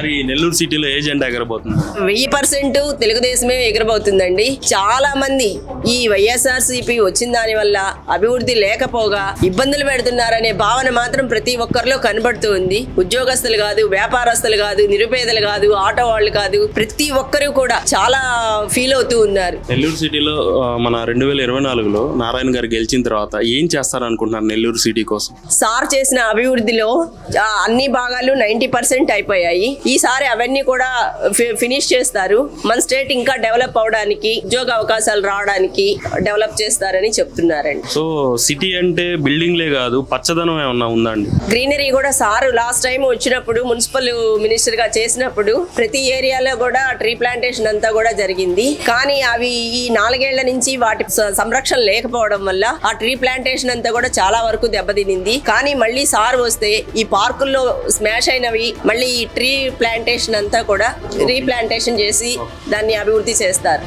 ఈసారి నెల్లూరు సిటీలో ఏ జెండా ఎగరబోతుంది? 1000% తెలుగుదేశమే ఎగరబోతుందండి. చాలా మంది ఈ వైఎస్ఆర్సీపీ వచ్చిన దాని వల్ల అభివృద్ధి లేకపోగా ఇబ్బందులు పెడుతున్నారనే భావన మాత్రం ప్రతి ఒక్కరిలో కనబడుతూ ఉంది. ఉద్యోగస్తులు కాదు, వ్యాపారస్తులు కాదు, నిరుపేదలు కాదు, ఆటో వాళ్ళు కాదు, ప్రతి ఒక్కరు కూడా చాలా ఫీల్ అవుతూ ఉన్నారు. నెల్లూరు సిటీలో మన 2024లో నారాయణ గారు గెలిచిన తర్వాత ఏం చేస్తారనుకుంటున్నారు నెల్లూరు సిటీ కోసం? సార్ చేసిన అభివృద్ధిలో అన్ని భాగాలు 90% అయిపోయాయి. ఈసారి అవన్నీ కూడా ఫినిష్ చేస్తారు. మన స్టేట్ ఇంకా డెవలప్ అవడానికి, ఉద్యోగ అవకాశాలు రావడానికి డెవలప్ చేస్తారని చెప్తున్నారండి. సో సిటీ అంటే బిల్డింగ్లే కాదు, పచ్చదనం ఏమన్నా ఉందండి? గ్రీనరీ కూడా సార్ లాస్ట్ టైం వచ్చినప్పుడు మున్సిపల్ మినిస్టర్ గా చేసినప్పుడు ప్రతి ఏరియాలో కూడా ట్రీ ప్లాంటేషన్ అంతా కూడా జరిగింది. కానీ అవి ఈ 4 ఏళ్ల నుంచి వాటి సంరక్షణ లేకపోవడం వల్ల ఆ ట్రీ ప్లాంటేషన్ అంతా కూడా చాలా వరకు దెబ్బతినింది. కానీ మళ్ళీ సార్ వస్తే ఈ పార్కుల్లో స్మాష్ అయినవి మళ్ళీ ఈ ట్రీ ప్లాంటేషన్ అంతా కూడా రీప్లాంటేషన్ చేసి దాన్ని అభివృద్ధి చేస్తారు.